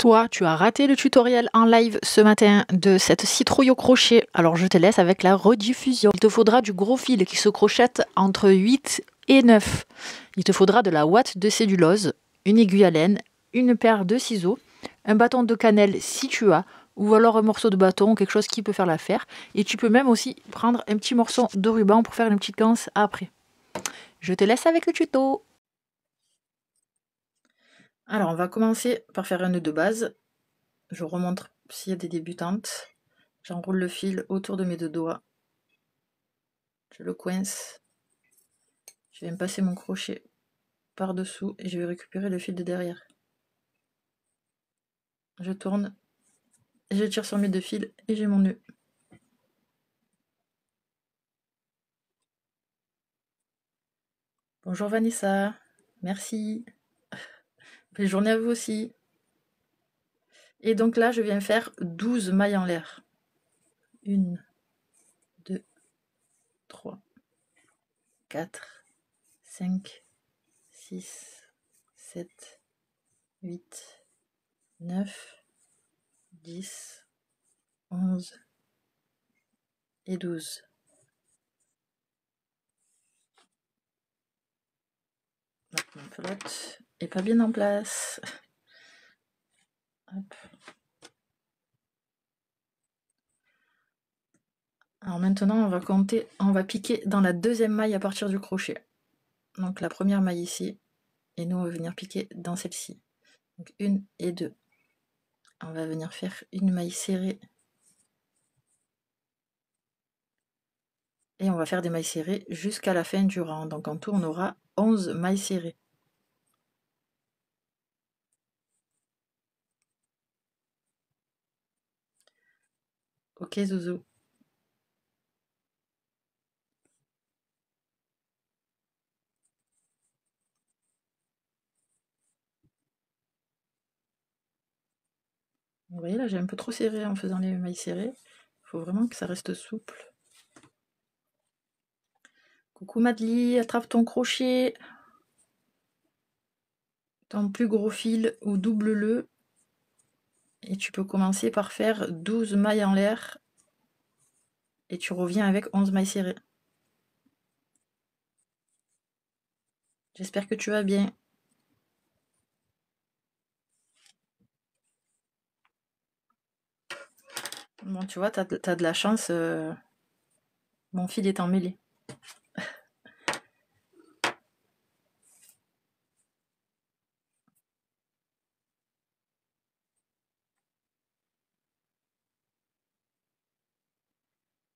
Toi, tu as raté le tutoriel en live ce matin de cette citrouille au crochet. Alors je te laisse avec la rediffusion. Il te faudra du gros fil qui se crochette entre 8 et 9. Il te faudra de la ouate de cellulose, une aiguille à laine, une paire de ciseaux, un bâton de cannelle si tu as, ou alors un morceau de bâton, quelque chose qui peut faire l'affaire. Et tu peux même aussi prendre un petit morceau de ruban pour faire une petite ganse après. Je te laisse avec le tuto. Alors, on va commencer par faire un nœud de base. Je remonte s'il y a des débutantes. J'enroule le fil autour de mes deux doigts. Je le coince. Je vais me passer mon crochet par-dessous et je vais récupérer le fil de derrière. Je tourne, je tire sur mes deux fils et j'ai mon nœud. Bonjour Vanessa, merci. Belle journée à vous aussi. Et donc là, je viens faire 12 mailles en l'air. 1, 2, 3, 4, 5, 6, 7, 8, 9, 10, 11 et 12. Mon pelote est pas bien en place. Hop. Alors maintenant, on va compter, on va piquer dans la deuxième maille à partir du crochet. Donc la première maille ici, et nous on va venir piquer dans celle-ci. Donc 1 et 2. On va venir faire une maille serrée. Et on va faire des mailles serrées jusqu'à la fin du rang. Donc en tout, on aura 11 mailles serrées. Ok Zouzou. Vous voyez là, j'ai un peu trop serré en faisant les mailles serrées. Il faut vraiment que ça reste souple. Coucou Madly, attrape ton crochet. Ton plus gros fil ou double-le. Et tu peux commencer par faire 12 mailles en l'air. Et tu reviens avec 11 mailles serrées. J'espère que tu vas bien. Bon, tu vois, t'as de la chance. Mon fil est emmêlé.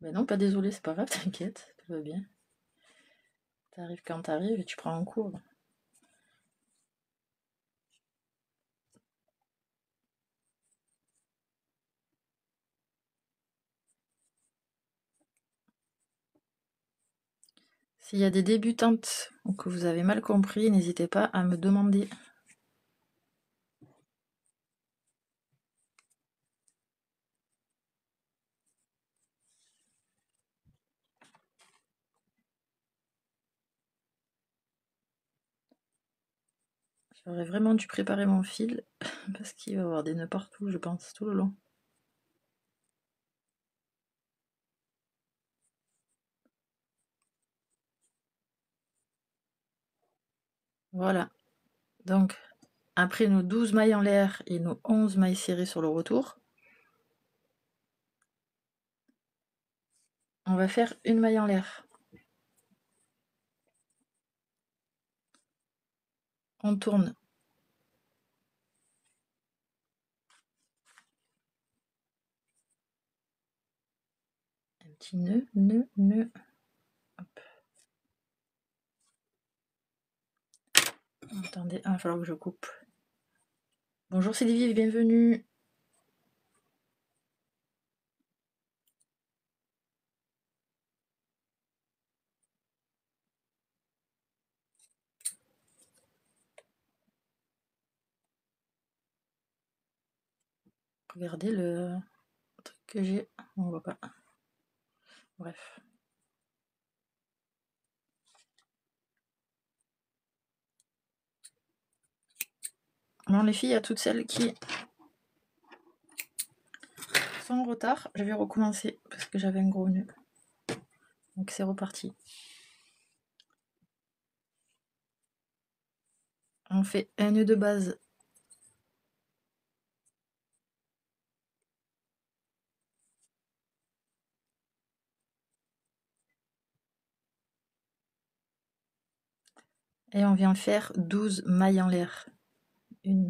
Ben non, pas désolé, c'est pas grave, t'inquiète, tout va bien. T'arrives quand t'arrives et tu prends en cours. S'il y a des débutantes ou que vous avez mal compris, n'hésitez pas à me demander. J'aurais vraiment dû préparer mon fil parce qu'il va y avoir des nœuds partout, je pense, tout le long. Voilà. Donc, après nos 12 mailles en l'air et nos 11 mailles serrées sur le retour, on va faire une maille en l'air. On tourne. Un petit nœud, nœud, nœud. Hop. Attendez, il va falloir que je coupe. Bonjour Sylvie, bienvenue. Regardez le truc que j'ai. On voit pas. Bref. Alors les filles, à toutes celles qui sont en retard, je vais recommencer parce que j'avais un gros nœud. Donc c'est reparti. On fait un nœud de base. Et on vient faire 12 mailles en l'air. 1,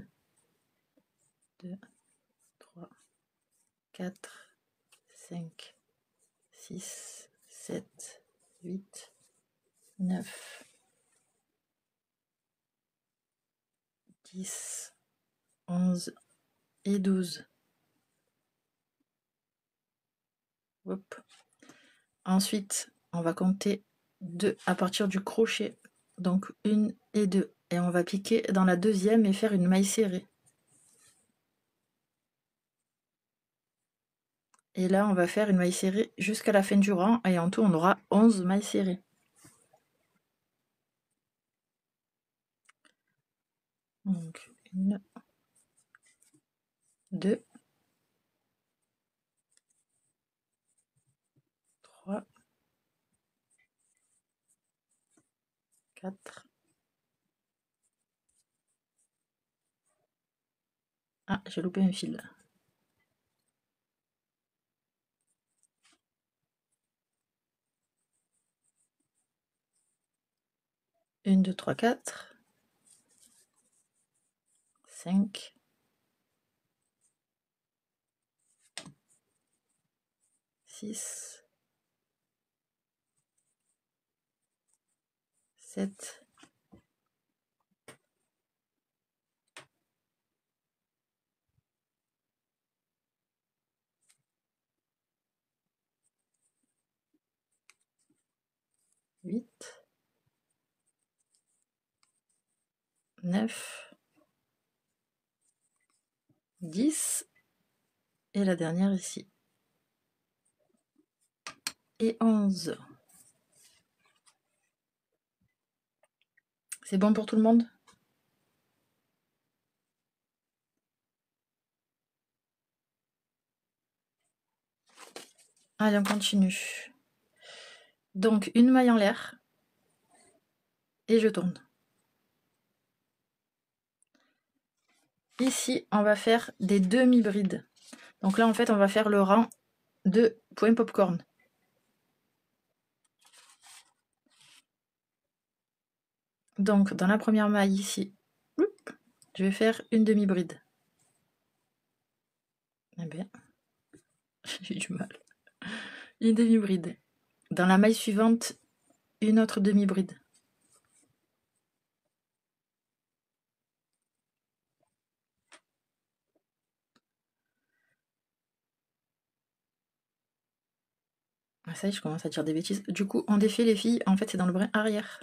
2, 3, 4, 5, 6, 7, 8, 9, 10, 11 et 12. Hop. Ensuite, on va compter 2 à partir du crochet. Donc 1 et 2. Et on va piquer dans la deuxième et faire une maille serrée. Et là, on va faire une maille serrée jusqu'à la fin du rang. Et en tout, on aura 11 mailles serrées. Donc 1, 2, 3, 4. Ah, j'ai loupé un fil. 1, 2, 3, 4, 5, 6, 7, 8, 9, 10 et la dernière ici. Et 11. C'est bon pour tout le monde? Allez, on continue. Donc, une maille en l'air. Et je tourne. Ici, on va faire des demi-brides. Donc là, en fait, on va faire le rang de point popcorn. Donc, dans la première maille ici, je vais faire une demi-bride. Eh bien, j'ai du mal. Une demi-bride. Dans la maille suivante, une autre demi-bride. Ah, ça y est, je commence à dire des bêtises. Du coup, on défait les filles. En fait, c'est dans le brin arrière.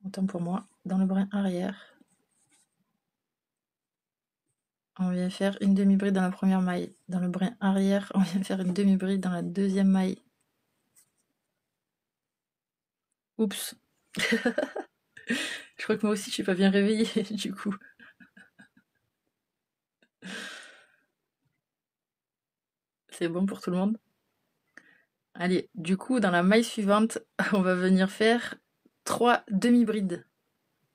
Autant pour moi. Dans le brin arrière. On vient faire une demi-bride dans la première maille. Dans le brin arrière, on vient faire une demi-bride dans la deuxième maille. Oups. Je crois que moi aussi, je suis pas bien réveillée, du coup. C'est bon pour tout le monde? Allez, du coup, dans la maille suivante, on va venir faire 3 demi-brides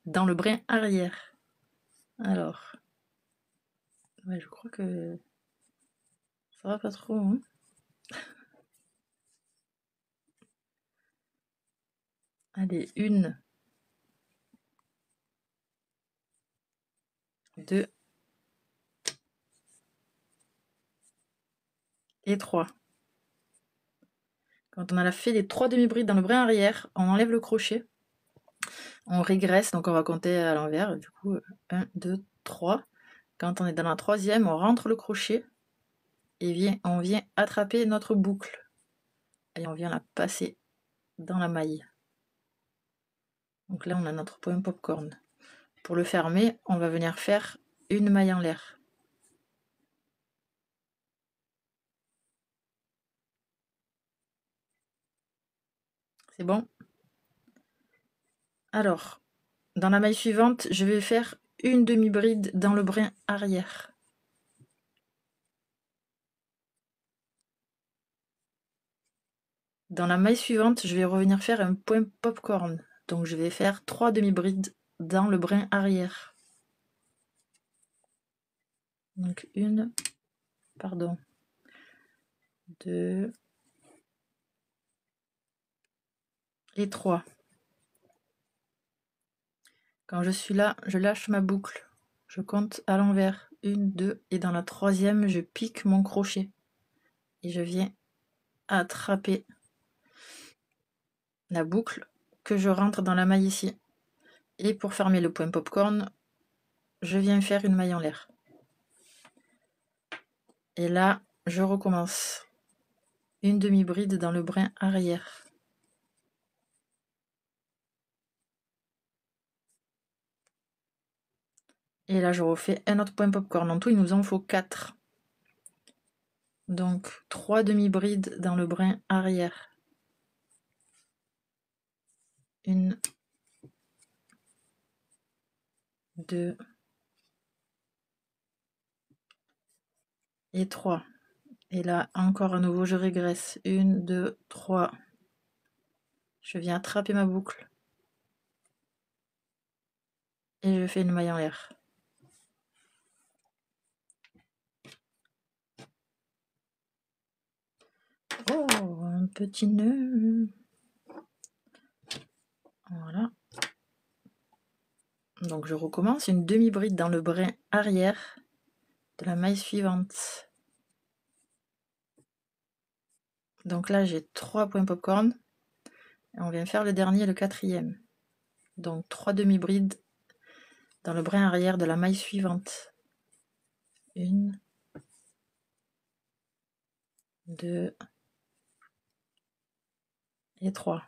dans le brin arrière. Alors, ouais, je crois que ça va pas trop, hein. Allez, 1, 2 et 3. Quand on a fait les 3 demi-brides dans le brin arrière, on enlève le crochet. On régresse, donc on va compter à l'envers. Du coup, 1, 2, 3. Quand on est dans la troisième, on rentre le crochet et on vient attraper notre boucle. Et on vient la passer dans la maille. Donc là, on a notre point popcorn. Pour le fermer, on va venir faire une maille en l'air. C'est bon? Alors, dans la maille suivante, je vais faire une demi-bride dans le brin arrière. Dans la maille suivante, je vais revenir faire un point popcorn. Donc je vais faire 3 demi-brides dans le brin arrière. Donc 1, pardon, 2 et 3. Quand je suis là, je lâche ma boucle. Je compte à l'envers. 1, 2 et dans la troisième, je pique mon crochet. Et je viens attraper la boucle que je rentre dans la maille ici. Et pour fermer le point popcorn, je viens faire une maille en l'air. Et là, je recommence. Une demi-bride dans le brin arrière. Et là, je refais un autre point popcorn. En tout, il nous en faut 4. Donc, 3 demi-brides dans le brin arrière. 1, 2 et 3. Et là, encore à nouveau, je régresse. 1, 2, 3. Je viens attraper ma boucle. Et je fais une maille en l'air. Oh, un petit nœud. Voilà. Donc je recommence une demi-bride dans le brin arrière de la maille suivante. Donc là, j'ai 3 points popcorn. Et on vient faire le dernier, le quatrième. Donc 3 demi-brides dans le brin arrière de la maille suivante. 1, 2 et 3.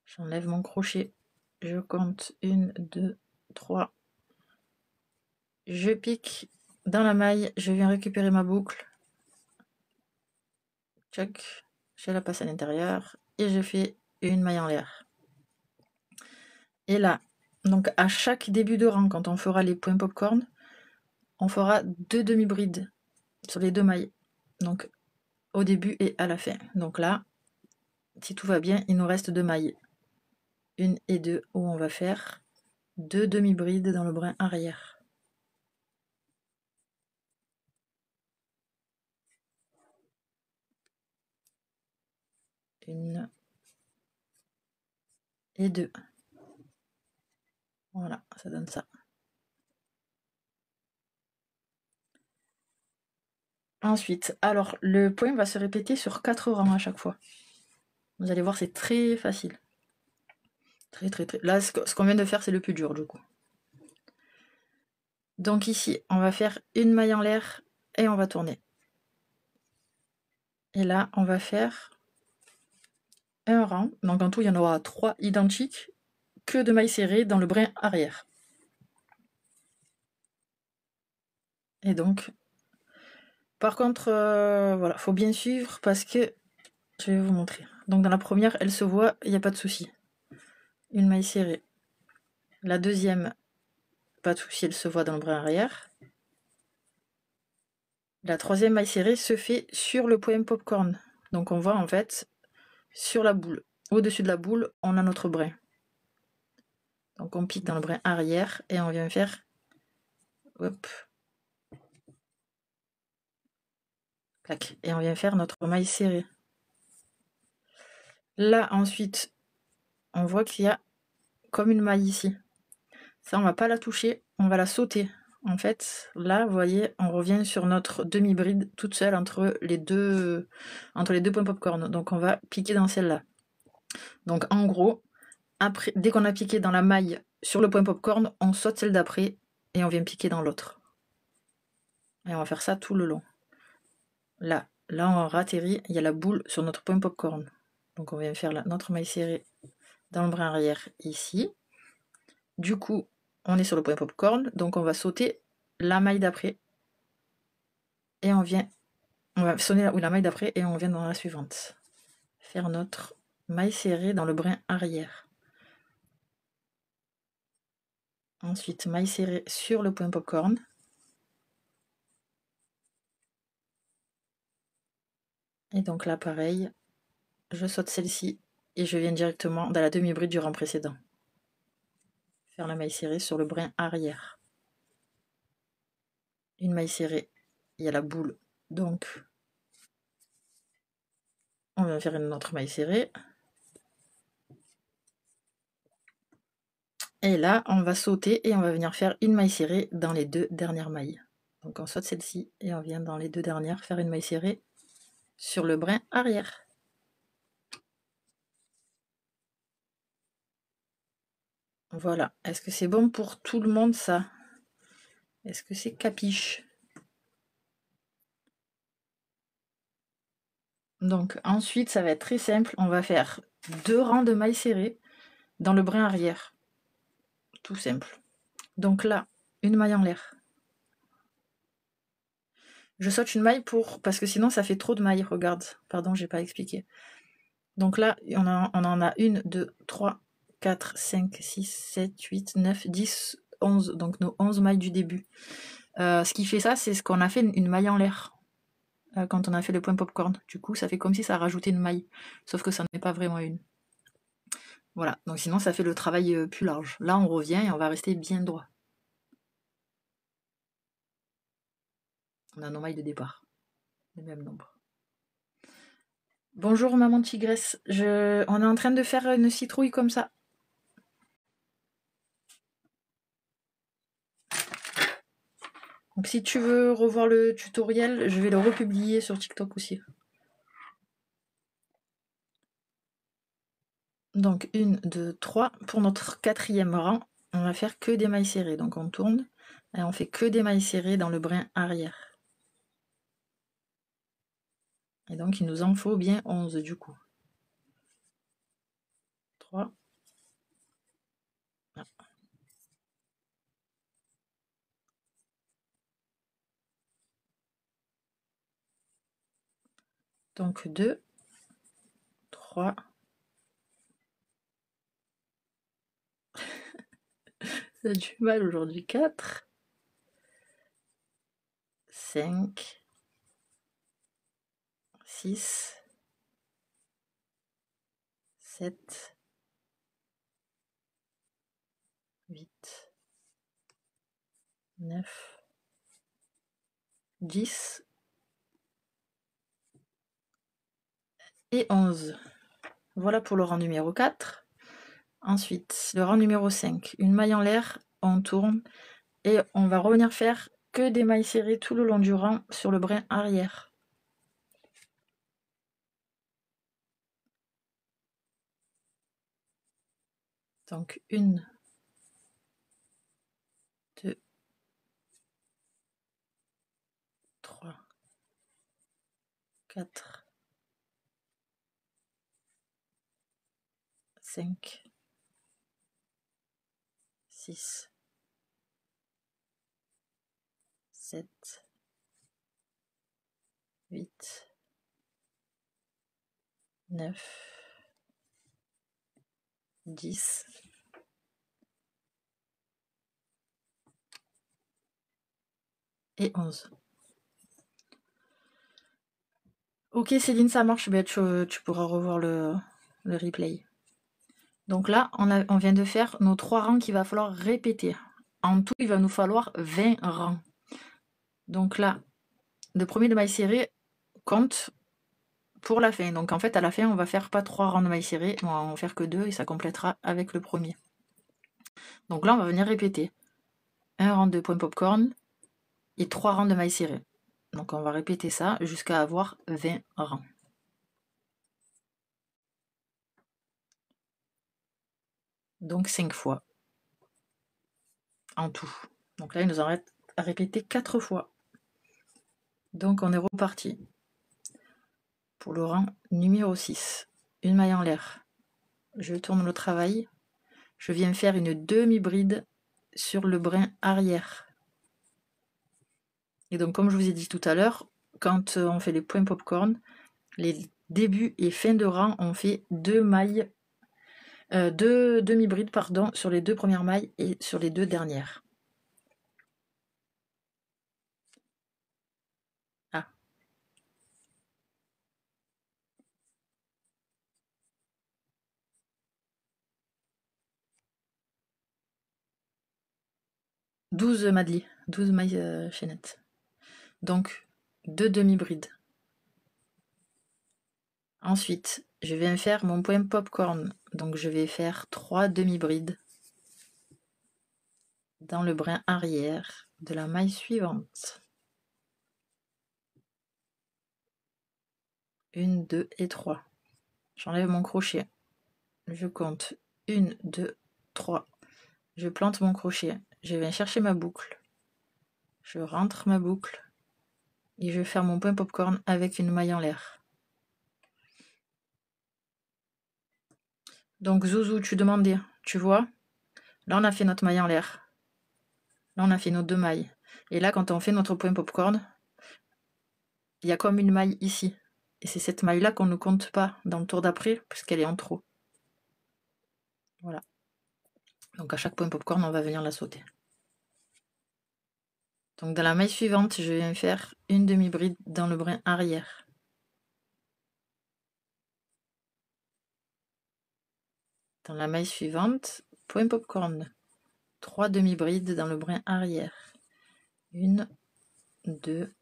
J'enlève mon crochet. Je compte 1, 2, 3. Je pique dans la maille. Je viens récupérer ma boucle. Tchac. Je la passe à l'intérieur. Et je fais une maille en l'air. Et là, donc à chaque début de rang, quand on fera les points popcorn, on fera 2 demi-brides sur les 2 mailles. Donc au début et à la fin. Donc là, si tout va bien, il nous reste 2 mailles. 1 et 2 où on va faire 2 demi-brides dans le brin arrière. Une et 2. Voilà, ça donne ça. Ensuite, alors le point va se répéter sur 4 rangs à chaque fois. Vous allez voir, c'est très facile. Très. Là, ce qu'on vient de faire, c'est le plus dur du coup. Donc ici, on va faire une maille en l'air et on va tourner. Et là, on va faire un rang. Donc en tout, il y en aura 3 identiques que de mailles serrées dans le brin arrière. Et donc, par contre, voilà, faut bien suivre parce que je vais vous montrer. Donc dans la première, elle se voit, il n'y a pas de souci. Une maille serrée. La deuxième, pas de souci, elle se voit dans le brin arrière. La troisième maille serrée se fait sur le point popcorn. Donc on voit en fait sur la boule. Au-dessus de la boule, on a notre brin. Donc on pique dans le brin arrière et on vient faire, hop, clac, et on vient faire notre maille serrée. Là ensuite, on voit qu'il y a comme une maille ici. Ça, on va pas la toucher, on va la sauter. En fait, là, vous voyez, on revient sur notre demi-bride toute seule entre les deux points popcorn. Donc on va piquer dans celle-là. Donc en gros, après, dès qu'on a piqué dans la maille sur le point popcorn, on saute celle d'après et on vient piquer dans l'autre. Et on va faire ça tout le long. Là, on ratterrit, il y a la boule sur notre point popcorn. Donc on vient faire notre maille serrée dans le brin arrière ici. Du coup, on est sur le point popcorn, donc on va sauter la maille d'après. Et on va sonner la maille d'après et on vient dans la suivante. Faire notre maille serrée dans le brin arrière. Ensuite, maille serrée sur le point popcorn. Et donc là, pareil, je saute celle-ci et je viens directement dans la demi-bride du rang précédent. Faire la maille serrée sur le brin arrière. Une maille serrée, il y a la boule, donc on va faire une autre maille serrée. Et là, on va sauter et on va venir faire une maille serrée dans les deux dernières mailles. Donc on saute celle-ci et on vient dans les deux dernières faire une maille serrée sur le brin arrière. Voilà. Est-ce que c'est bon pour tout le monde ça? Est-ce que c'est capiche? Donc ensuite, ça va être très simple. On va faire 2 rangs de mailles serrées dans le brin arrière. Tout simple. Donc là, une maille en l'air. Je saute une maille parce que sinon ça fait trop de mailles. Regarde. Pardon, j'ai pas expliqué. Donc là, on en a 1, 2, 3, 4, 5, 6, 7, 8, 9, 10, 11. Donc nos 11 mailles du début. Ce qui fait ça, c'est ce qu'on a fait une maille en l'air. Quand on a fait le point popcorn. Du coup, ça fait comme si ça rajoutait une maille. Sauf que ça n'est pas vraiment une. Voilà. Donc sinon, ça fait le travail plus large. Là, on revient et on va rester bien droit. On a nos mailles de départ. Le même nombre. Bonjour maman tigresse. On est en train de faire une citrouille comme ça. Donc si tu veux revoir le tutoriel, je vais le republier sur TikTok aussi. Donc 1, 2, 3. Pour notre 4e rang, on va faire que des mailles serrées. Donc on tourne et on fait que des mailles serrées dans le brin arrière. Et donc il nous en faut bien 11 du coup. 3. Ah. Donc 2, 3. Ça a du mal aujourd'hui. 4, 5, 6, 7, 8, 9, 10 et 11. Voilà pour le rang numéro 4. Ensuite, le rang numéro 5. Une maille en l'air, on tourne et on va revenir faire que des mailles serrées tout le long du rang sur le brin arrière. Donc 1, 2, 3, 4, 5, 6, 7, 8, 9, 10 et 11. Ok Céline, ça marche, ben, tu pourras revoir le replay. Donc là, on vient de faire nos 3 rangs qu'il va falloir répéter. En tout, il va nous falloir 20 rangs. Donc là, le premier de maille serrée compte pour la fin. Donc en fait, à la fin, on va faire pas 3 rangs de maille serrée, on va en faire que 2 et ça complétera avec le premier. Donc là, on va venir répéter un rang de point popcorn et 3 rangs de maille serrée. Donc on va répéter ça jusqu'à avoir 20 rangs. Donc 5 fois en tout. Donc là, il nous en reste à répéter 4 fois. Donc on est reparti pour le rang numéro 6. Une maille en l'air. Je tourne le travail. Je viens faire une demi-bride sur le brin arrière. Et donc, comme je vous ai dit tout à l'heure, quand on fait les points popcorn, les débuts et fins de rang, on fait 2 mailles, 2 demi-brides, pardon, sur les 2 premières mailles et sur les 2 dernières. Ah. 12 madeliers, 12 mailles chaînettes. Donc 2 demi-brides. Ensuite, je vais faire mon point popcorn. Donc je vais faire 3 demi-brides dans le brin arrière de la maille suivante. 1, 2 et 3. J'enlève mon crochet. Je compte 1, 2, 3. Je plante mon crochet. Je viens chercher ma boucle. Je rentre ma boucle. Et je vais faire mon point popcorn avec une maille en l'air. Donc Zouzou, tu demandais, tu vois, là on a fait notre maille en l'air. Là on a fait nos 2 mailles. Et là quand on fait notre point popcorn, il y a comme une maille ici. Et c'est cette maille là qu'on ne compte pas dans le tour d'après, puisqu'elle est en trop. Voilà. Donc à chaque point popcorn, on va venir la sauter. Donc dans la maille suivante, je viens faire une demi-bride dans le brin arrière. Dans la maille suivante, point popcorn. 3 demi-brides dans le brin arrière. 1, 2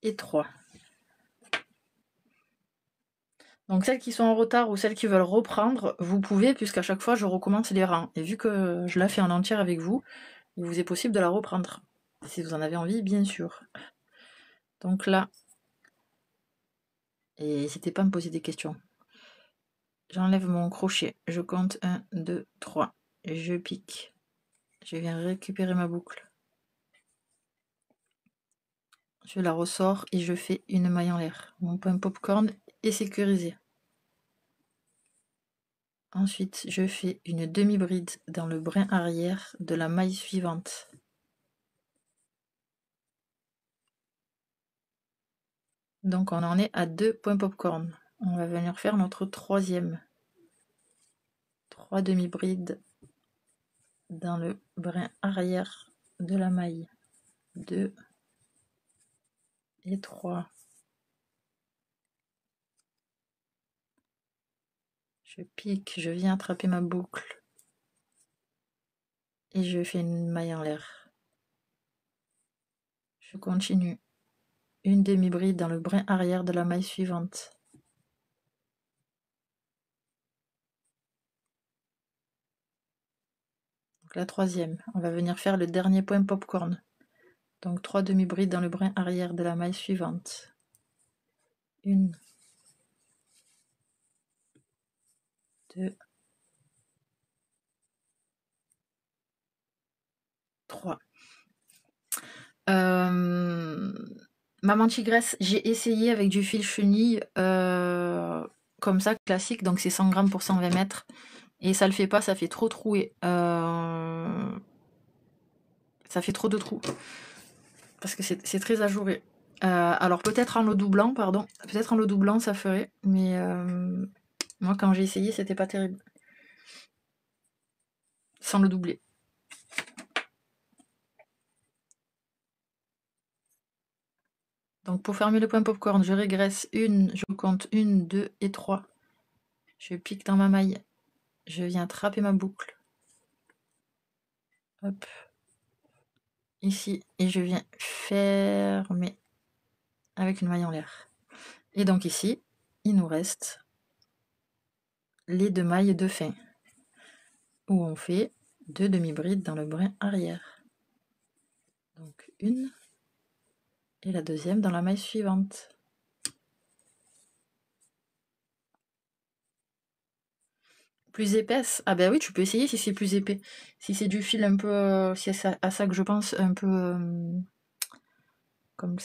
et 3. Donc celles qui sont en retard ou celles qui veulent reprendre, vous pouvez, puisqu'à chaque fois je recommence les rangs. Et vu que je la fais en entière avec vous, il vous est possible de la reprendre. Si vous en avez envie, bien sûr. Donc là, et n'hésitez pas à me poser des questions. J'enlève mon crochet, je compte 1, 2, 3, je pique. Je viens récupérer ma boucle. Je la ressors et je fais une maille en l'air. Mon point popcorn est sécurisé. Ensuite, je fais une demi-bride dans le brin arrière de la maille suivante. Donc on en est à 2 points popcorn. On va venir faire notre troisième. 3 demi-brides dans le brin arrière de la maille. 2 et 3. Je pique, je viens attraper ma boucle. Et je fais une maille en l'air. Je continue. Une demi-bride dans le brin arrière de la maille suivante. Donc la troisième. On va venir faire le dernier point popcorn. Donc 3 demi-brides dans le brin arrière de la maille suivante. 1, 2, 3. Maman Tigresse, j'ai essayé avec du fil chenille comme ça, classique, donc c'est 100 grammes pour 120 mètres. Et ça le fait pas, ça fait trop troué. Ça fait trop de trous. Parce que c'est très ajouré. Alors peut-être en le doublant, pardon. Peut-être en le doublant ça ferait. Mais moi quand j'ai essayé, c'était pas terrible. Sans le doubler. Donc pour fermer le point popcorn, je régresse je compte 1, 2 et 3. Je pique dans ma maille. Je viens attraper ma boucle. Hop. Ici. Et je viens fermer avec une maille en l'air. Et donc ici, il nous reste les 2 mailles de fin. Où on fait 2 demi-brides dans le brin arrière. Donc une. Et la deuxième dans la maille suivante. Plus épaisse? Ah ben oui, tu peux essayer si c'est plus épais. Si c'est du fil un peu, si c'est à ça que je pense, un peu comme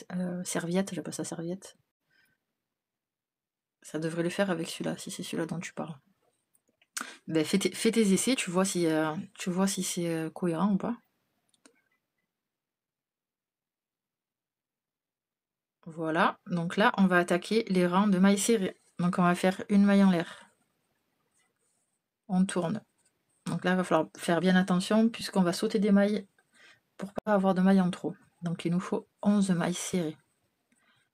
serviette, j'appelle ça serviette. Ça devrait le faire avec celui-là, si c'est celui-là dont tu parles. Ben fais tes essais, tu vois si c'est cohérent ou pas. Voilà, donc là on va attaquer les rangs de mailles serrées. Donc on va faire une maille en l'air. On tourne. Donc là, il va falloir faire bien attention puisqu'on va sauter des mailles pour pas avoir de mailles en trop. Donc il nous faut 11 mailles serrées.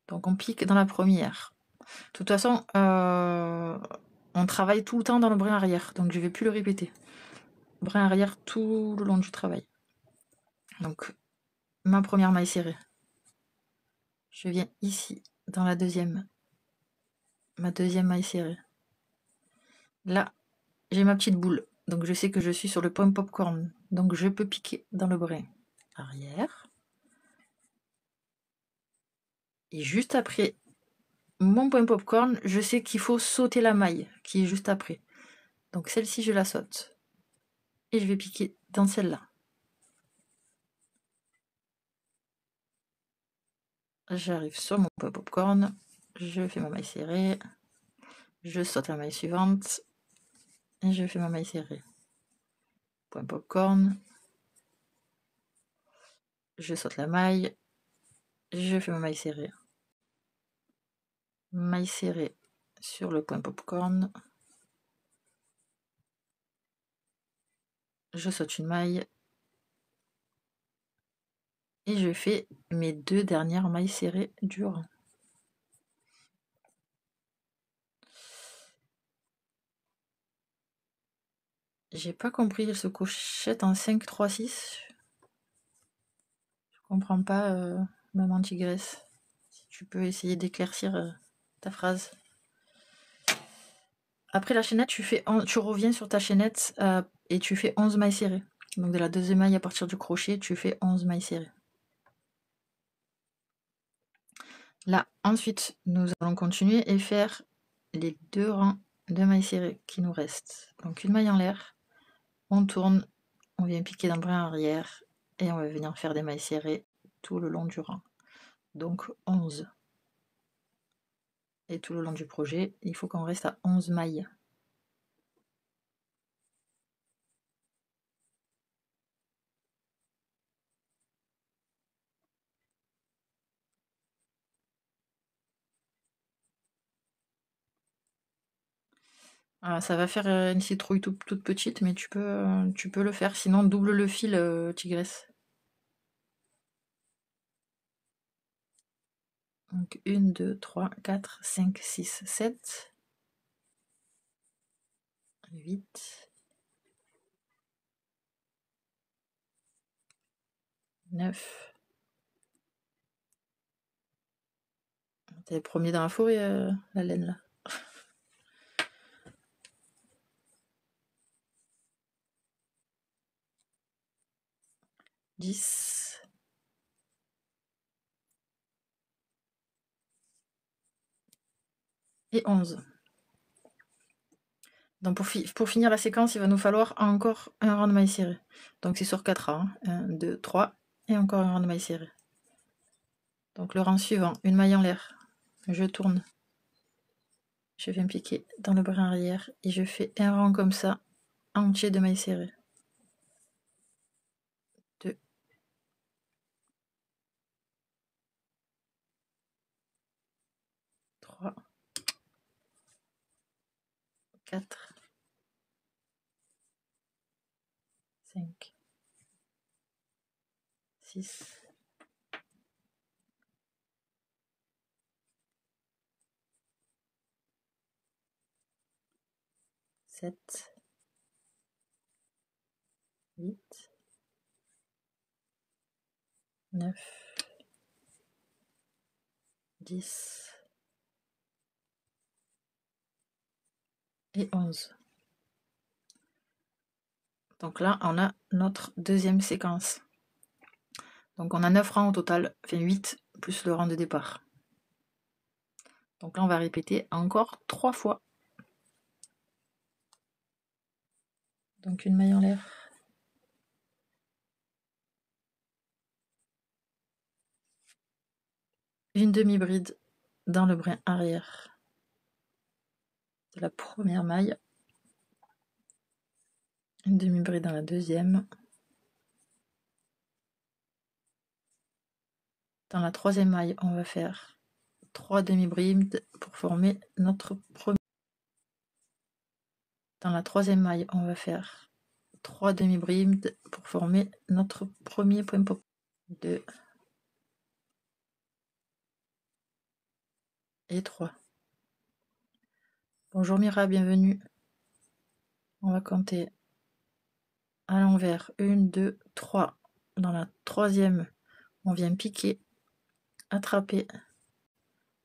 Donc on pique dans la première. De toute façon, on travaille tout le temps dans le brin arrière, donc je vais plus le répéter. brin arrière tout le long du travail. Donc, ma première maille serrée. Je viens ici, dans la deuxième. Ma deuxième maille serrée. Là, j'ai ma petite boule. Donc, je sais que je suis sur le point popcorn. Donc, je peux piquer dans le brin arrière. Et juste après mon point popcorn, je sais qu'il faut sauter la maille qui est juste après. Donc, celle-ci, je la saute. Et je vais piquer dans celle-là. J'arrive sur mon point popcorn. Je fais ma maille serrée. Je saute la maille suivante. Et je fais ma maille serrée. Point popcorn. Je saute la maille. Je fais ma maille serrée. Maille serrée sur le point popcorn. Je saute une maille. Et je fais mes 2 dernières mailles serrées du rang. J'ai pas compris, elle se couchette en 5, 3, 6. Je comprends pas, maman tigresse. Si tu peux essayer d'éclaircir ta phrase. Après la chaînette, tu reviens sur ta chaînette et tu fais 11 mailles serrées. Donc de la deuxième maille à partir du crochet, tu fais 11 mailles serrées. Là, ensuite, nous allons continuer et faire les 2 rangs de mailles serrées qui nous restent. Donc une maille en l'air, on tourne, on vient piquer dans le brin arrière et on va venir faire des mailles serrées tout le long du rang. Donc 11. Et tout le long du projet, il faut qu'on reste à 11 mailles. Ah, ça va faire une citrouille toute petite, mais tu peux le faire. Sinon, double le fil, tigresse. Donc 1, 2, 3, 4, 5, 6, 7, 8, 9. T'es premier dans la forêt, la laine, là. 10. Et 11. Donc pour finir la séquence, il va nous falloir encore un rang de mailles serrées. Donc c'est sur 4 rangs. 1, 2, 3. Et encore un rang de mailles serrées. Donc le rang suivant, une maille en l'air. Je tourne. Je viens piquer dans le brin arrière et je fais un rang comme ça, entier de mailles serrées. 2, 3, 4, 5, 6, 7, 8, 9, 10 et 11. Donc là, on a notre deuxième séquence. Donc on a 9 rangs au total, enfin 8 plus le rang de départ. Donc là, on va répéter encore 3 fois. Donc une maille en l'air. Une demi-bride dans le brin arrière de la première maille. Une demi-bride dans la deuxième. Dans la troisième maille, on va faire 3 demi-brides pour former notre premier. Dans la troisième maille, on va faire 3 demi-brides pour former notre premier point pop. 2 et 3. Bonjour Mira, bienvenue. On va compter à l'envers, 1, 2, 3. Dans la troisième, on vient piquer, attraper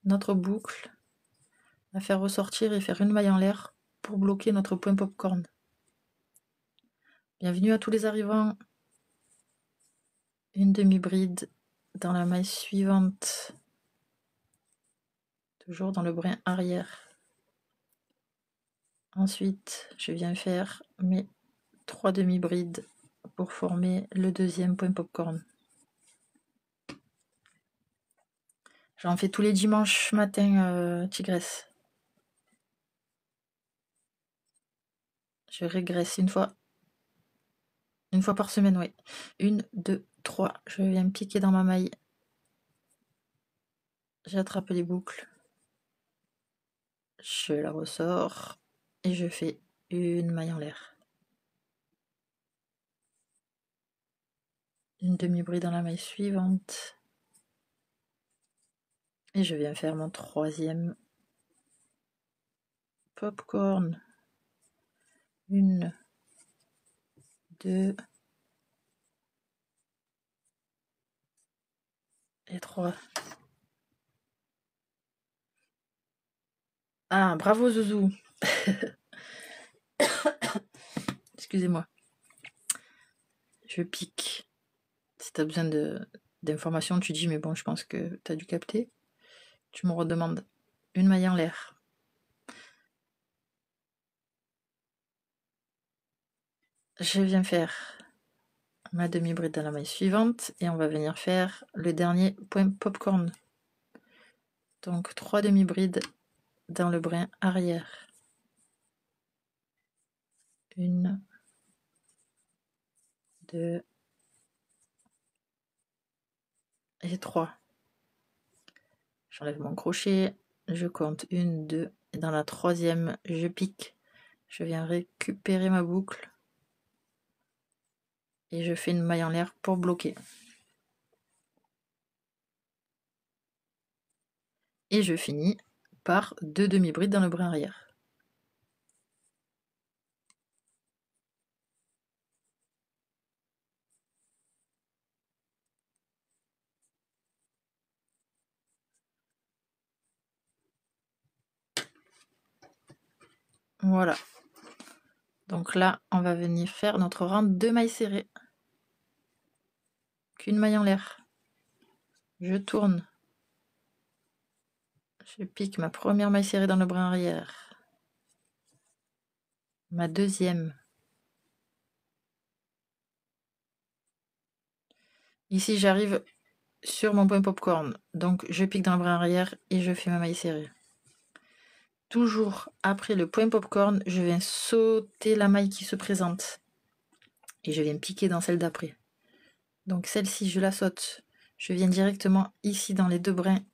notre boucle, la faire ressortir et faire une maille en l'air pour bloquer notre point popcorn. Bienvenue à tous les arrivants. Une demi-bride dans la maille suivante, toujours dans le brin arrière. Ensuite, je viens faire mes 3 demi-brides pour former le deuxième point popcorn. J'en fais tous les dimanches matin, tigresse. Je régresse une fois par semaine, oui. 1, 2, 3. Je viens piquer dans ma maille. J'attrape les boucles. Je la ressors et je fais une maille en l'air. Une demi-bride dans la maille suivante. Et je viens faire mon troisième popcorn. 1, 2 et 3. Ah, bravo Zouzou. Excusez-moi. Je pique. Si tu as besoin d'informations, tu dis, mais bon, je pense que tu as dû capter. Tu me redemandes une maille en l'air. Je viens faire ma demi-bride dans la maille suivante et on va venir faire le dernier point popcorn. Donc 3 demi-brides dans le brin arrière. 1, 2 et 3. J'enlève mon crochet, je compte 1, 2 et dans la troisième, je pique. Je viens récupérer ma boucle et je fais une maille en l'air pour bloquer. Et je finis par 2 demi-brides dans le brin arrière. Voilà. Donc là, on va venir faire notre rang de mailles serrées. Qu'une maille en l'air. Je tourne. Je pique ma première maille serrée dans le brin arrière. Ma deuxième. Ici, j'arrive sur mon point popcorn. Donc, je pique dans le brin arrière et je fais ma maille serrée. Toujours après le point popcorn, je viens sauter la maille qui se présente. Et je viens piquer dans celle d'après. Donc, celle-ci, je la saute. Je viens directement ici dans les deux brins.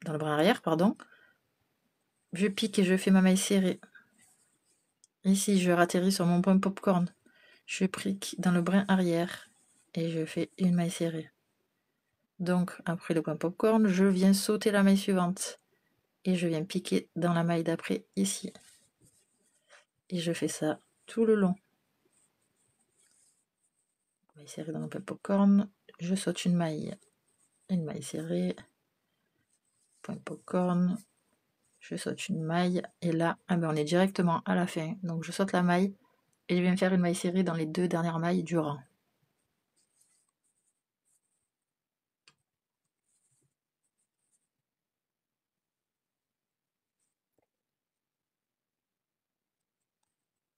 Dans le brin arrière, pardon. Je pique et je fais ma maille serrée. Ici, je ratterris sur mon point popcorn. Je pique dans le brin arrière et je fais une maille serrée. Donc, après le point popcorn, je viens sauter la maille suivante et je viens piquer dans la maille d'après ici. Et je fais ça tout le long. Maille serrée dans le point popcorn, je saute une maille serrée, point popcorn, je saute une maille et là, on est directement à la fin. Donc, je saute la maille et je viens faire une maille serrée dans les 2 dernières mailles du rang.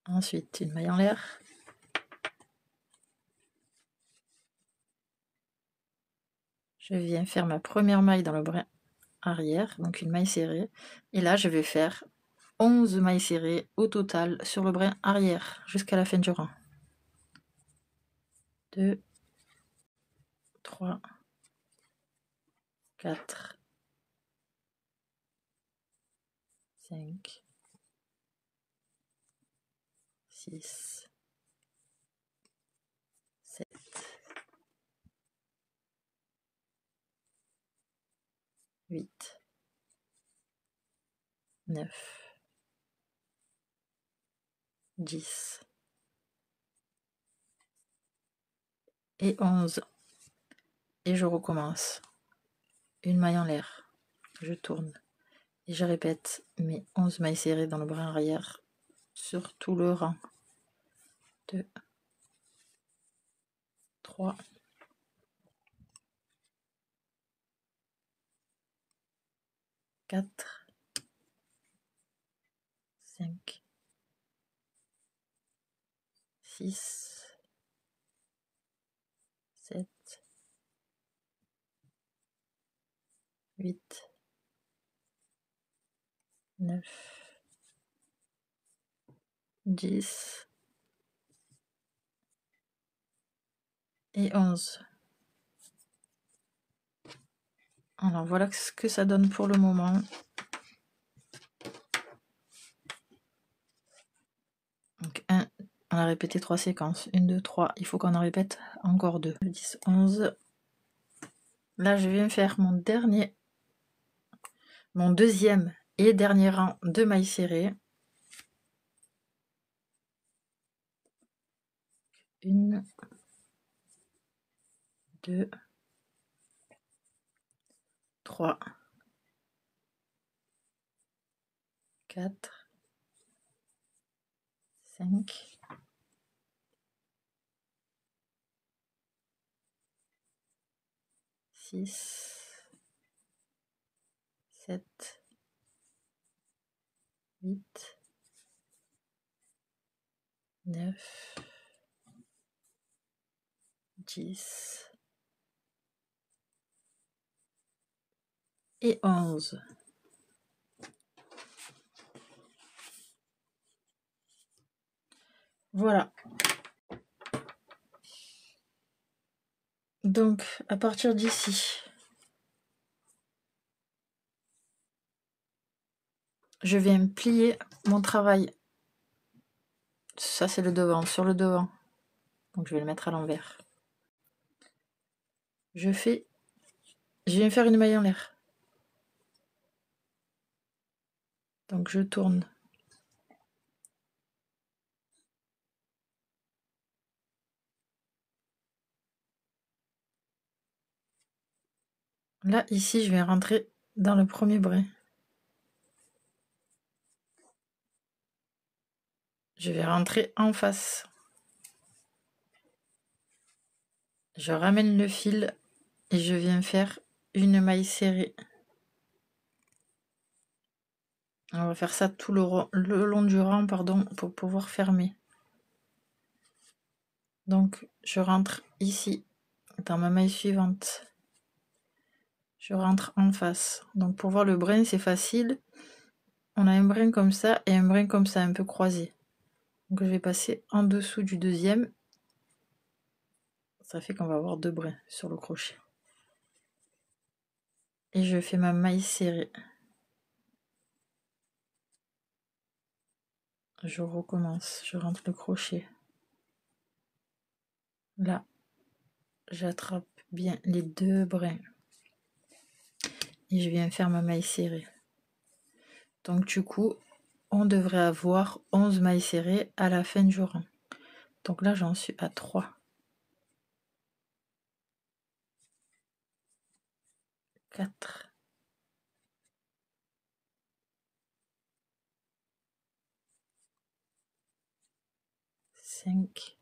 Ensuite, une maille en l'air. Je viens faire ma première maille dans le brin arrière, donc une maille serrée. Et là, je vais faire 11 mailles serrées au total sur le brin arrière jusqu'à la fin du rang. 2, 3, 4, 5, 6, 7, 8, 9, 10, et 11. Et je recommence. Une maille en l'air. Je tourne. Et je répète mes 11 mailles serrées dans le brin arrière sur tout le rang. 2, 3, 4, 5, 6, 7, 8, 9, 10 et 11. Alors voilà ce que ça donne pour le moment. Donc 1, on a répété 3 séquences. 1, 2, 3. Il faut qu'on en répète encore 2. 10, 11. Là, je vais faire mon deuxième et dernier rang de mailles serrées. 1, 2, 3, 4, 5, 6, 7, 8, 9, 10 et 11. Voilà. Donc, à partir d'ici, je viens plier mon travail. Ça, c'est le devant, sur le devant. Donc, je vais le mettre à l'envers. Je viens faire une maille en l'air. Donc, je tourne. Là, ici, je vais rentrer dans le premier brin. Je vais rentrer en face. Je ramène le fil et je viens faire une maille serrée. On va faire ça tout le long du rang, pardon, pour pouvoir fermer. Donc, je rentre ici, dans ma maille suivante. Je rentre en face. Donc, pour voir le brin, c'est facile. On a un brin comme ça et un brin comme ça, un peu croisé. Donc, je vais passer en dessous du deuxième. Ça fait qu'on va avoir 2 brins sur le crochet. Et je fais ma maille serrée. Je recommence, je rentre le crochet. Là, j'attrape bien les 2 brins. Et je viens faire ma maille serrée. Donc du coup, on devrait avoir 11 mailles serrées à la fin du rang. Donc là, j'en suis à 3. 4. 5.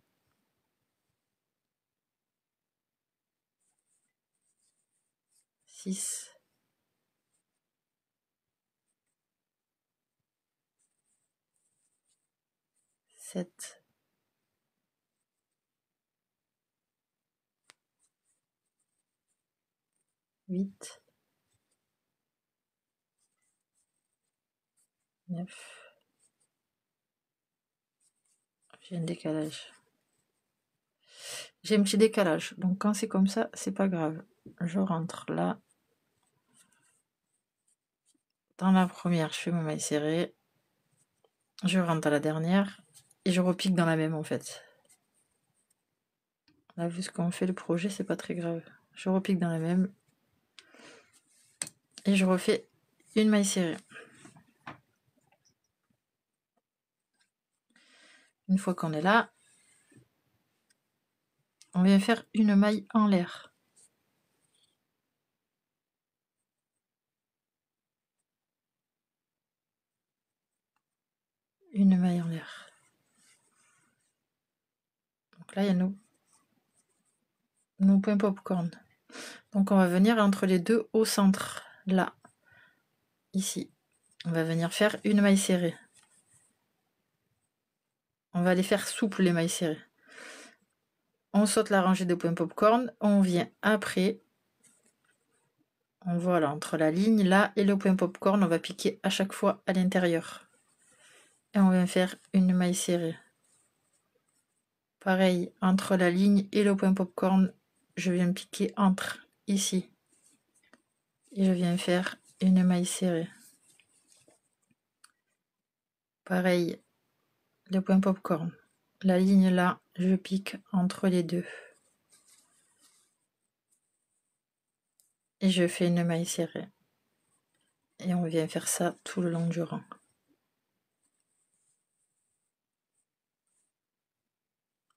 6. 7. 8. 9. J'ai un décalage. J'ai un petit décalage. Donc quand c'est comme ça, c'est pas grave. Je rentre là. Dans la première, je fais ma maille serrée. Je rentre à la dernière. Et je repique dans la même en fait. Là, vu ce qu'on fait le projet, c'est pas très grave. Je repique dans la même. Et je refais une maille serrée. Une fois qu'on est là, On vient faire une maille en l'air. Une maille en l'air. Donc là, il y a nos points popcorn. Donc on va venir entre les deux au centre, là, ici. On va venir faire une maille serrée. On va les faire souples, les mailles serrées. On saute la rangée de points popcorn, on vient après, on voit là, entre la ligne là et le point popcorn, on va piquer à chaque fois à l'intérieur. Et on vient faire une maille serrée. Pareil, entre la ligne et le point popcorn, je viens piquer entre, ici. Et je viens faire une maille serrée. Pareil, le point popcorn. La ligne là, je pique entre les deux. Et je fais une maille serrée. Et on vient faire ça tout le long du rang.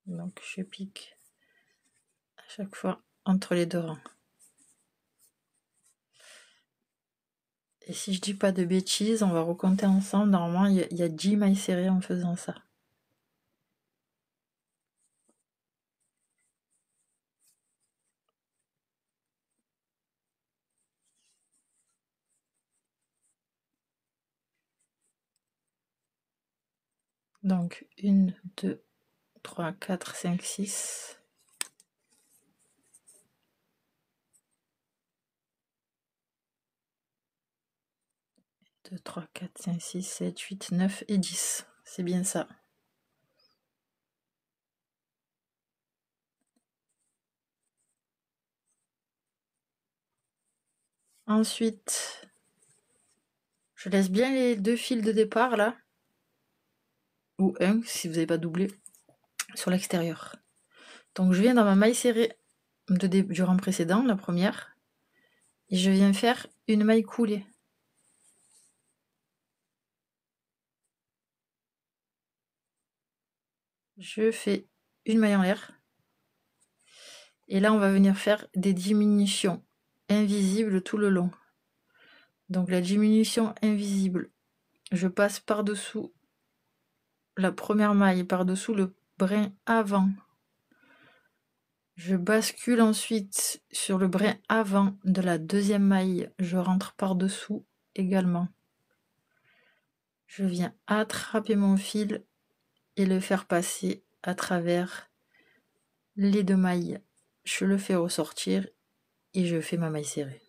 Donc je pique à chaque fois entre les deux rangs. Et si je dis pas de bêtises, on va recompter ensemble. Normalement, il y a 10 mailles serrées en faisant ça. Donc 1, 2, 3, 4, 5, 6. 2, 3, 4, 5, 6, 7, 8, 9 et 10. C'est bien ça. Ensuite, je laisse bien les deux fils de départ là, ou un si vous n'avez pas doublé, sur l'extérieur. Donc je viens dans ma maille serrée du rang précédent, la première, et je viens faire une maille coulée. Je fais une maille en l'air. Et là, on va venir faire des diminutions invisibles tout le long. Donc la diminution invisible, je passe par-dessous la première maille, par-dessous le brin avant. Je bascule ensuite sur le brin avant de la deuxième maille. Je rentre par-dessous également. Je viens attraper mon fil et le faire passer à travers les deux mailles. Je le fais ressortir et je fais ma maille serrée.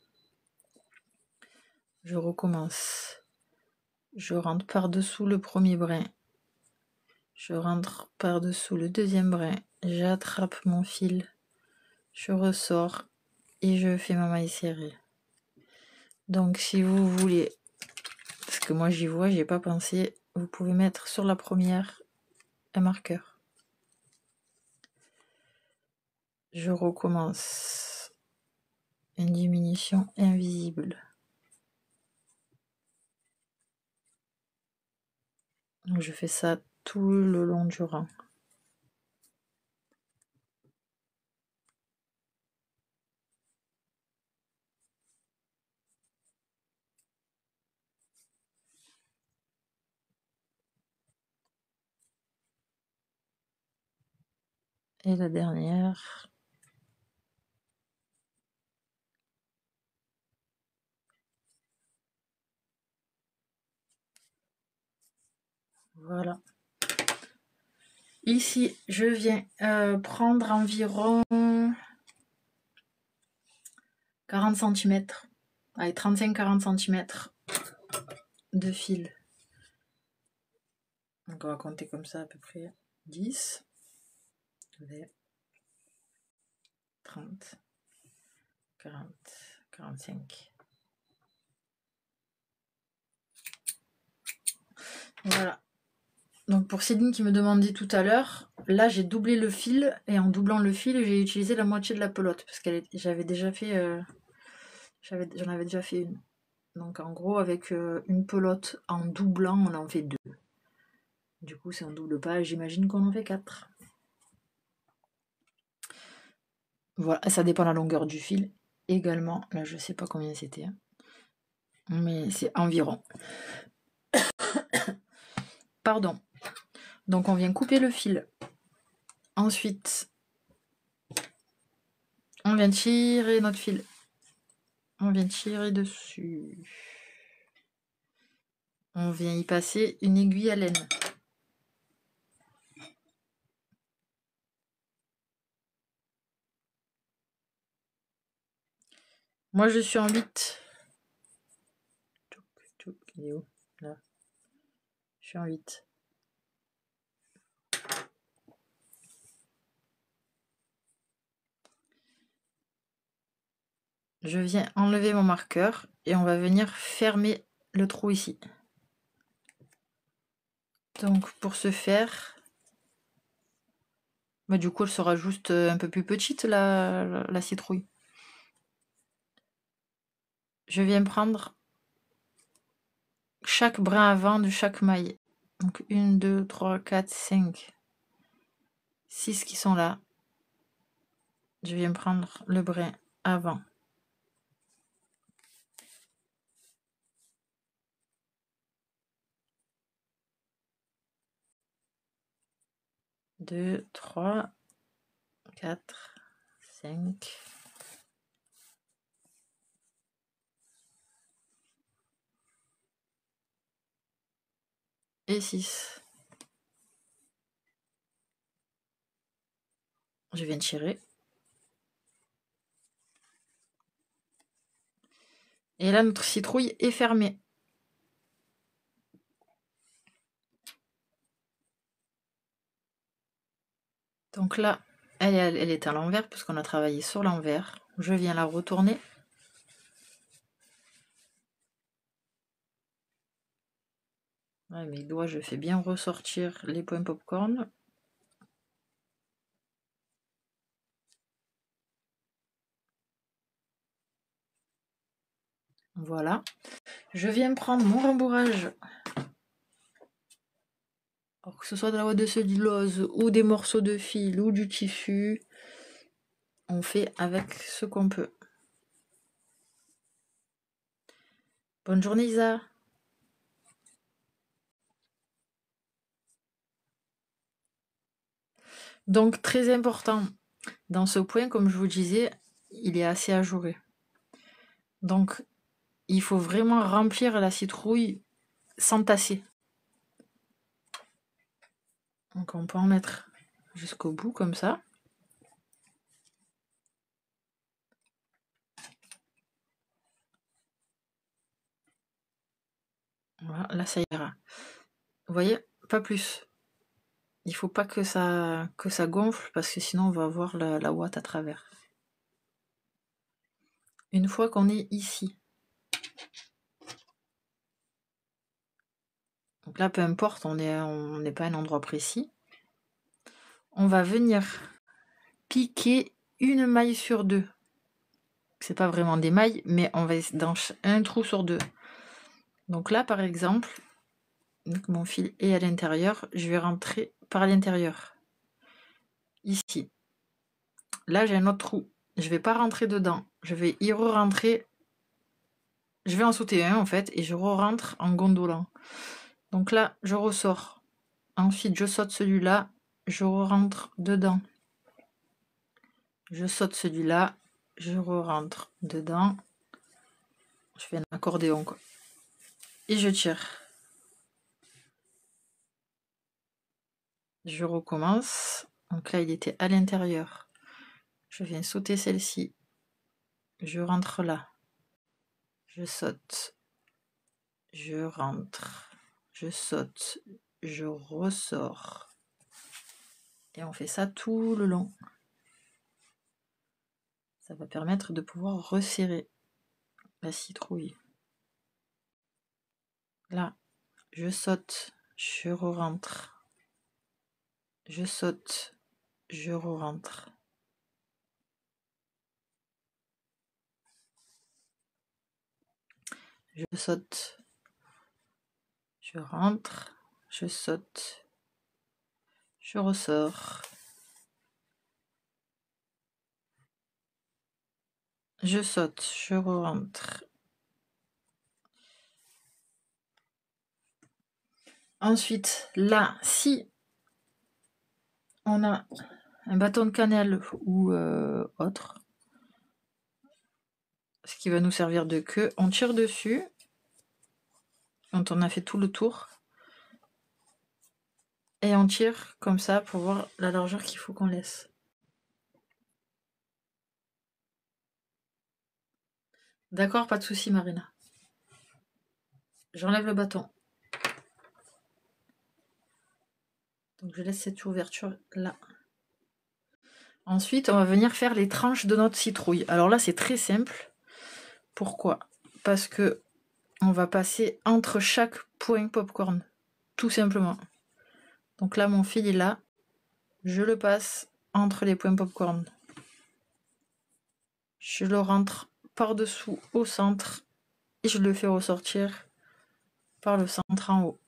Je recommence. Je rentre par-dessous le premier brin. Je rentre par-dessous le deuxième brin. J'attrape mon fil. Je ressors et je fais ma maille serrée. Donc si vous voulez, parce que moi j'y vois, j'ai pas pensé, vous pouvez mettre sur la première un marqueur. Je recommence. Une diminution invisible. Donc je fais ça tout le long du rang. Et la dernière. Voilà. Ici, je viens prendre environ 40 cm. Allez, 35-40 cm de fil. Donc on va compter comme ça à peu près 10, 20, 30, 40, 45. Voilà. Donc pour Céline qui me demandait tout à l'heure, là j'ai doublé le fil et en doublant le fil j'ai utilisé la moitié de la pelote parce que j'avais déjà fait, j'en avais déjà fait une. Donc en gros avec une pelote en doublant on en fait 2. Du coup si on double pas j'imagine qu'on en fait 4. Voilà, ça dépend de la longueur du fil également. Là, je sais pas combien c'était, hein, mais c'est environ. Pardon. Donc on vient couper le fil. Ensuite, on vient tirer notre fil. On vient tirer dessus. On vient y passer une aiguille à laine. Moi, je suis en 8. Il est où? Là. Je suis en 8. Je viens enlever mon marqueur et on va venir fermer le trou ici. Donc pour ce faire, bah, du coup elle sera juste un peu plus petite la citrouille. Je viens prendre chaque brin avant de chaque maille. Donc 1, 2, 3, 4, 5, 6 qui sont là. Je viens prendre le brin avant. 2, 3, 4, 5. Et 6. Je viens tirer. Et là, notre citrouille est fermée. Donc là, elle est à l'envers puisqu'on a travaillé sur l'envers. Je viens la retourner. Ouais, mes doigts, je fais bien ressortir les points popcorn. Voilà. Je viens prendre mon rembourrage. Alors que ce soit de la ouate de cellulose ou des morceaux de fil ou du tissu, on fait avec ce qu'on peut. Bonne journée Isa. Donc très important, dans ce point, comme je vous disais, il est assez ajouré. Donc il faut vraiment remplir la citrouille sans tasser. Donc on peut en mettre jusqu'au bout comme ça. Voilà, là ça ira. Vous voyez, pas plus. Il faut pas que ça gonfle parce que sinon on va avoir la ouate à travers. Une fois qu'on est ici, donc là peu importe, on n'est pas à un endroit précis, on va venir piquer une maille sur deux. C'est pas vraiment des mailles, mais on va dans un trou sur deux. Donc là par exemple, donc mon fil est à l'intérieur, je vais rentrer par l'intérieur. Ici. Là j'ai un autre trou. Je vais pas rentrer dedans. Je vais y re-rentrer. Je vais en sauter un en fait et je re-rentre en gondolant. Donc là, je ressors. Ensuite, je saute celui-là, je re-rentre dedans. Je saute celui-là, je re-rentre dedans. Je fais un accordéon quoi. Et je tire. Je recommence. Donc là, il était à l'intérieur. Je viens sauter celle-ci. Je rentre là. Je saute. Je rentre. Je saute. Je ressors. Et on fait ça tout le long. Ça va permettre de pouvoir resserrer la citrouille. Là, je saute, je re-rentre. Je saute, je re-rentre. Je saute, je rentre, je saute, je ressors. je saute, je rentre. Ensuite, là, si on a un bâton de cannelle ou autre, ce qui va nous servir de queue, on tire dessus quand on a fait tout le tour et on tire comme ça pour voir la largeur qu'il faut qu'on laisse. D'accord, pas de souci, Marina. J'enlève le bâton. Donc je laisse cette ouverture là. Ensuite, on va venir faire les tranches de notre citrouille. Alors là, c'est très simple. Pourquoi? Parce que on va passer entre chaque point popcorn, tout simplement. Donc là, mon fil est là. Je le passe entre les points popcorn. Je le rentre par-dessous au centre et je le fais ressortir par le centre en haut.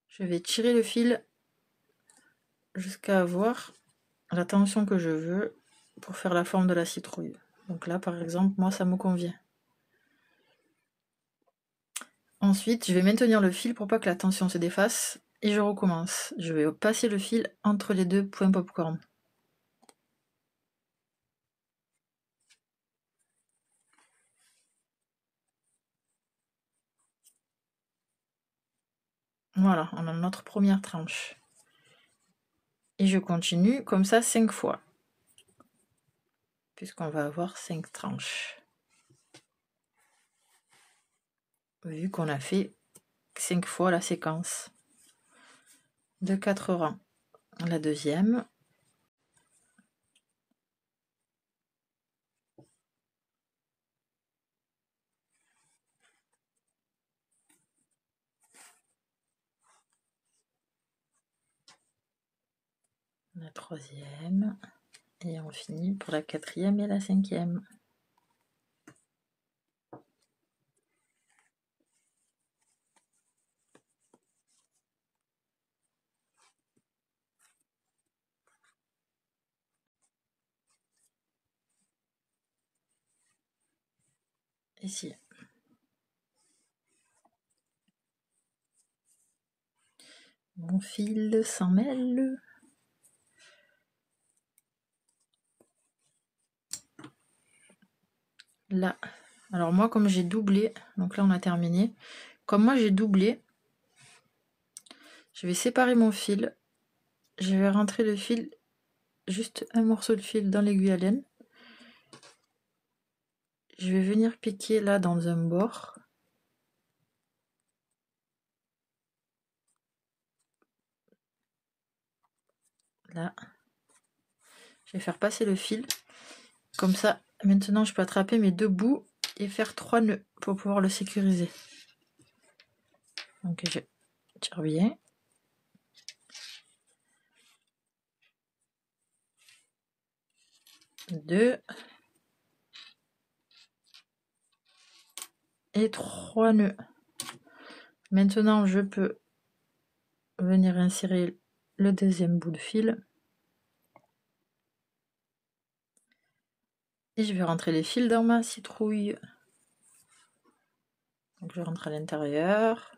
Je vais tirer le fil jusqu'à avoir la tension que je veux pour faire la forme de la citrouille. Donc là, par exemple, moi, ça me convient. Ensuite, je vais maintenir le fil pour pas que la tension se défasse et je recommence. Je vais passer le fil entre les deux points popcorn. Voilà, on a notre première tranche. Et je continue comme ça 5 fois. Puisqu'on va avoir 5 tranches. Vu qu'on a fait 5 fois la séquence de 4 rangs. La deuxième. La troisième. Et on finit pour la quatrième et la cinquième. Ici. Mon fil s'en mêle. Là. Alors moi, comme j'ai doublé, donc là on a terminé. Comme moi j'ai doublé, je vais séparer mon fil. Je vais rentrer le fil, juste un morceau de fil dans l'aiguille à laine. Je vais venir piquer là dans un bord. Là. Je vais faire passer le fil. Comme ça, maintenant je peux attraper mes deux bouts et faire 3 nœuds pour pouvoir le sécuriser. Donc je tire bien. Deux. Et 3 nœuds. Maintenant je peux venir insérer le deuxième bout de fil. Et je vais rentrer les fils dans ma citrouille. Donc je rentre à l'intérieur.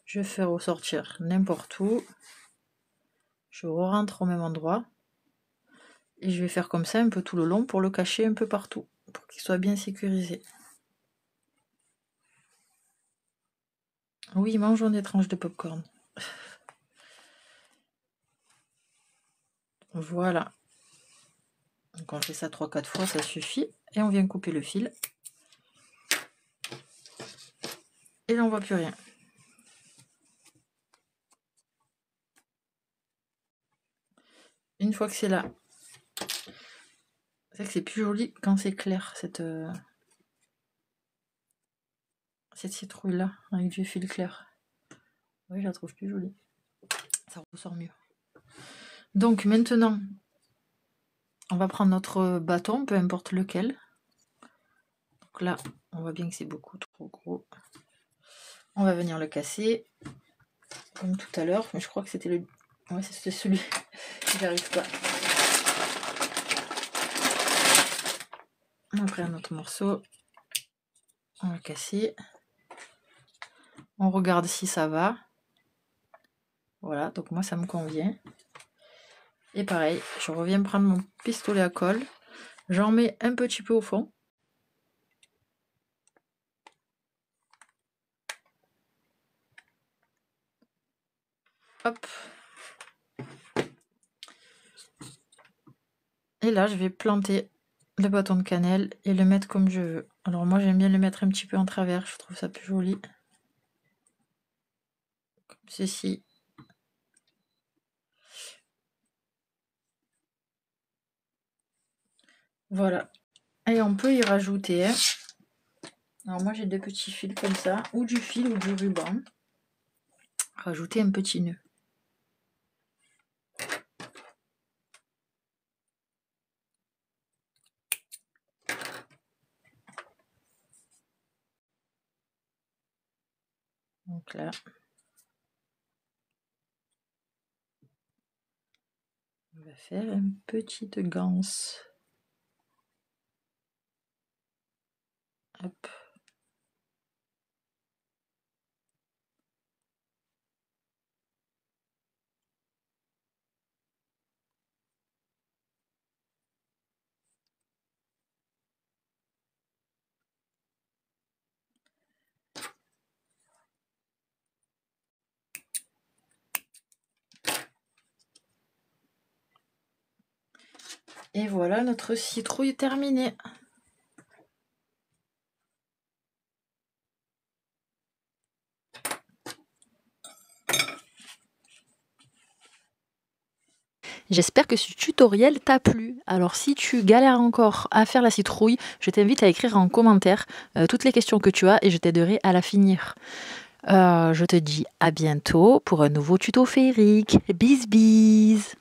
Je fais ressortir n'importe où. Je rentre au même endroit. Et je vais faire comme ça un peu tout le long pour le cacher un peu partout. Pour qu'il soit bien sécurisé. Oui, mangeons des tranches de popcorn. Voilà. Donc on fait ça 3-4 fois, ça suffit. Et on vient couper le fil. Et là on voit plus rien. Une fois que c'est là, c'est que c'est plus joli quand c'est clair, cette citrouille là, avec du fil clair. Oui, je la trouve plus jolie. Ça ressort mieux. Donc maintenant, on va prendre notre bâton, peu importe lequel. Donc là, on voit bien que c'est beaucoup trop gros. On va venir le casser, comme tout à l'heure, mais je crois que c'était Ouais, c'est celui. J'arrive pas. On va prendre un autre morceau. On va casser. On regarde si ça va. Voilà, donc moi ça me convient. Et pareil, je reviens prendre mon pistolet à colle. J'en mets un petit peu au fond. Hop. Et là, je vais planter le bâton de cannelle et le mettre comme je veux. Alors moi, j'aime bien le mettre un petit peu en travers. Je trouve ça plus joli. Comme ceci. Voilà. Et on peut y rajouter. Alors moi, j'ai des petits fils comme ça. Ou du fil ou du ruban. Rajouter un petit nœud. Donc là, on va faire une petite ganse. Hop. Et voilà, notre citrouille terminée. J'espère que ce tutoriel t'a plu. Alors si tu galères encore à faire la citrouille, je t'invite à écrire en commentaire toutes les questions que tu as et je t'aiderai à la finir. Je te dis à bientôt pour un nouveau tuto féerique. Bis bis.